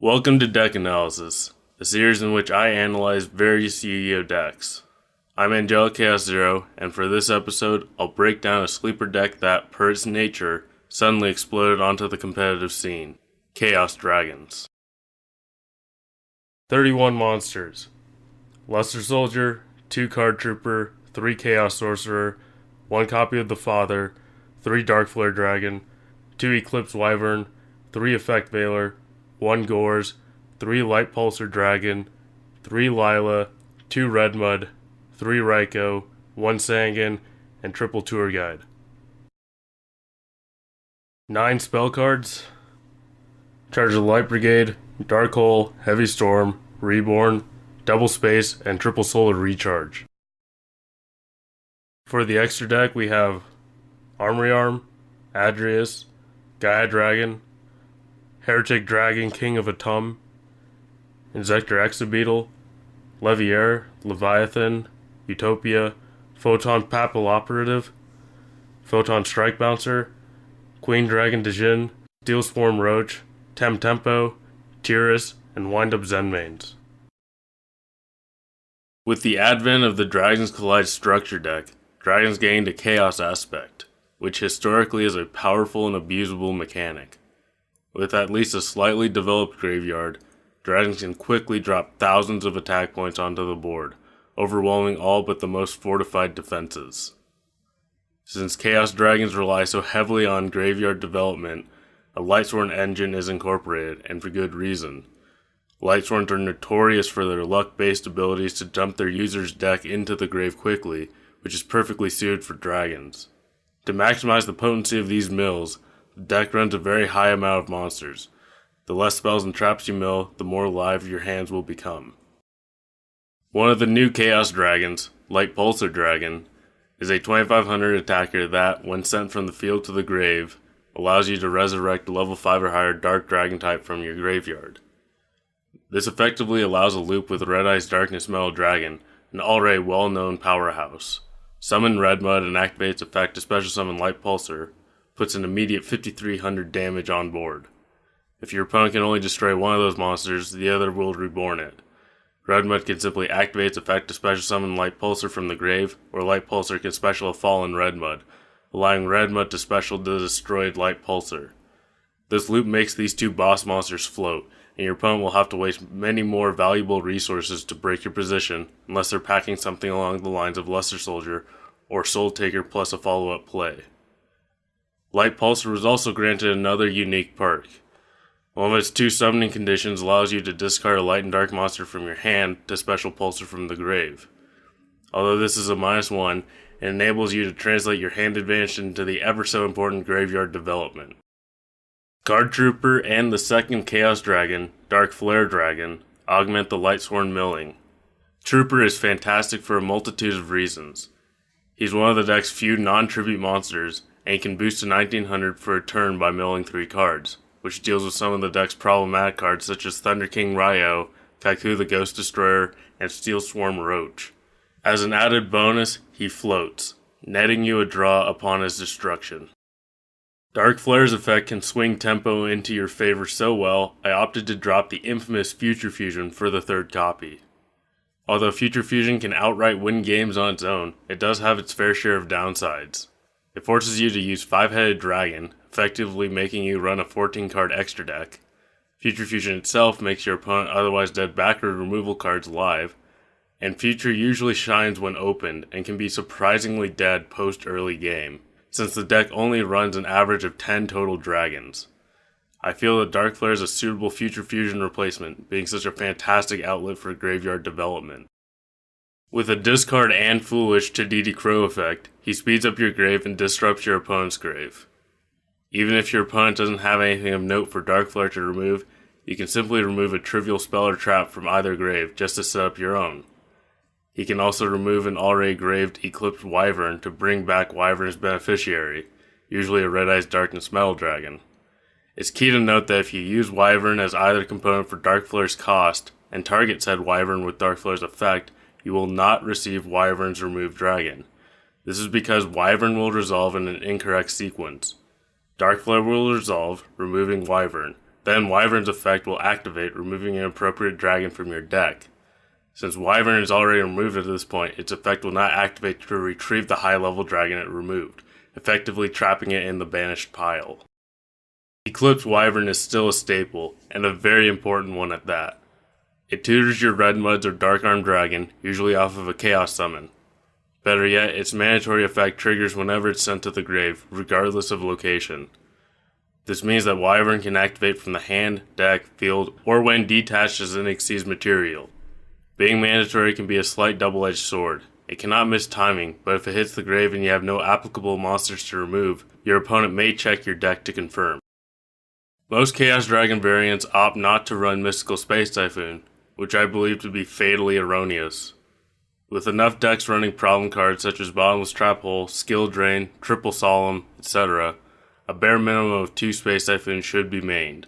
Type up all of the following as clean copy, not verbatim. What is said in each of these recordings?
Welcome to Deck Analysis, a series in which I analyze various Yu-Gi-Oh! Decks. I'm Angelic Chaos Zero, and for this episode, I'll break down a sleeper deck that, per its nature, suddenly exploded onto the competitive scene, Chaos Dragons. 31 monsters. Luster Soldier, 2 Card Trooper, 3 Chaos Sorcerer, 1 copy of the Father, 3 Darkflare Dragon, 2 Eclipse Wyvern, 3 Effect Veiler, 1 Gorz, 3 Lightpulsar Dragon, 3 Lyla, 2 Redmud, 3 Ryko, 1 Sangan, and triple Tour Guide. 9 spell cards. Charge of Light Brigade, Dark Hole, Heavy Storm, Reborn, Double Space, and Triple Solar Recharge. For the extra deck, we have Armory Arm, Adrius, Gaia Dragon, Heretic Dragon, King of Atum, Inzektor Exobeetle, Leviaire, Leviathan, Utopia, Photon Papilloperative, Photon Strike Bouncer, Queen Dragon Djinn, Steel Swarm Roach, Tempo, Tiras, and Wind Up Zenmains. With the advent of the Dragons Collide structure deck, Dragons gained a Chaos aspect, which historically is a powerful and abusable mechanic. With at least a slightly developed graveyard, Dragons can quickly drop thousands of attack points onto the board, overwhelming all but the most fortified defenses. Since Chaos Dragons rely so heavily on graveyard development, a Lightsworn engine is incorporated, and for good reason. Lightsworns are notorious for their luck-based abilities to dump their user's deck into the grave quickly, which is perfectly suited for Dragons. To maximize the potency of these mills, the deck runs a very high amount of monsters. The less spells and traps you mill, the more alive your hands will become. One of the new Chaos Dragons, Lightpulsar Dragon, is a 2500 attacker that, when sent from the field to the grave, allows you to resurrect level 5 or higher Dark Dragon type from your graveyard. This effectively allows a loop with Red Eye's Darkness Metal Dragon, an already well-known powerhouse. Summon Redmud and activate its effect to special summon Lightpulsar, puts an immediate 5300 damage on board. If your opponent can only destroy one of those monsters, the other will reborn it. Redmud can simply activate its effect to special summon Lightpulsar from the grave, or Lightpulsar can special a fallen Redmud, allowing Redmud to special the destroyed Lightpulsar. This loop makes these two boss monsters float, and your opponent will have to waste many more valuable resources to break your position, unless they're packing something along the lines of Luster Soldier, or Soul Taker plus a follow-up play. Lightpulsar was also granted another unique perk. One of its 2 summoning conditions allows you to discard a light and dark monster from your hand to special Pulsar from the grave. Although this is a -1, it enables you to translate your hand advantage into the ever so important graveyard development. Card Trooper and the second Chaos Dragon, Darkflare Dragon, augment the Lightsworn milling. Trooper is fantastic for a multitude of reasons. He's one of the deck's few non-tribute monsters, and he can boost to 1900 for a turn by milling 3 cards, which deals with some of the deck's problematic cards such as Thunder King Ryo, Kaiku the Ghost Destroyer, and Steel Swarm Roach. As an added bonus, he floats, netting you a draw upon his destruction. Darkflare's effect can swing tempo into your favor so well, I opted to drop the infamous Future Fusion for the 3rd copy. Although Future Fusion can outright win games on its own, it does have its fair share of downsides. It forces you to use 5-headed Dragon, effectively making you run a 14-card extra deck. Future Fusion itself makes your opponent otherwise dead backward removal cards live, and Future usually shines when opened and can be surprisingly dead post-early game, since the deck only runs an average of 10 total Dragons. I feel that Darkflare is a suitable Future Fusion replacement, being such a fantastic outlet for graveyard development. With a discard and foolish to DD Crow effect, he speeds up your grave and disrupts your opponent's grave. Even if your opponent doesn't have anything of note for Darkflare to remove, you can simply remove a trivial spell or trap from either grave just to set up your own. He can also remove an already graved Eclipse Wyvern to bring back Wyvern's beneficiary, usually a Red Eye's Darkness Metal Dragon. It's key to note that if you use Wyvern as either component for Darkflare's cost, and target said Wyvern with Darkflare's effect, you will not receive Wyvern's removed dragon. This is because Wyvern will resolve in an incorrect sequence. Darkflare will resolve, removing Wyvern, Then Wyvern's effect will activate, removing an appropriate dragon from your deck. Since Wyvern is already removed at this point, its effect will not activate to retrieve the high-level dragon it removed, effectively trapping it in the banished pile. Eclipse Wyvern is still a staple, and a very important one at that. It tutors your Red Muds or Dark Arm Dragon, usually off of a Chaos Summon. Better yet, its mandatory effect triggers whenever it's sent to the grave, regardless of location. This means that Wyvern can activate from the hand, deck, field, or when detached as an Xyz material. Being mandatory can be a slight double-edged sword. It cannot miss timing, but if it hits the grave and you have no applicable monsters to remove, your opponent may check your deck to confirm. Most Chaos Dragon variants opt not to run Mystical Space Typhoon, which I believe to be fatally erroneous. With enough decks running problem cards such as Bottomless Trap Hole, Skill Drain, Triple Solemn, etc., a bare minimum of 2 Space Typhoons should be mained.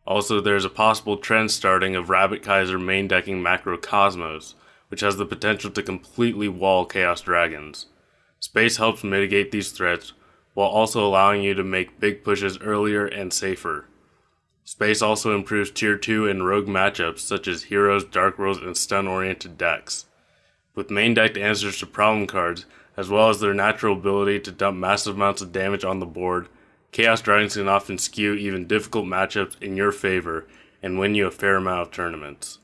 Also, there is a possible trend starting of Rabbit Kaiser main decking Macro Cosmos, which has the potential to completely wall Chaos Dragons. Space helps mitigate these threats, while also allowing you to make big pushes earlier and safer. Space also improves Tier 2 and Rogue matchups such as Heroes, Dark Worlds, and Stun-oriented decks. With main decked answers to problem cards, as well as their natural ability to dump massive amounts of damage on the board, Chaos Dragons can often skew even difficult matchups in your favor and win you a fair amount of tournaments.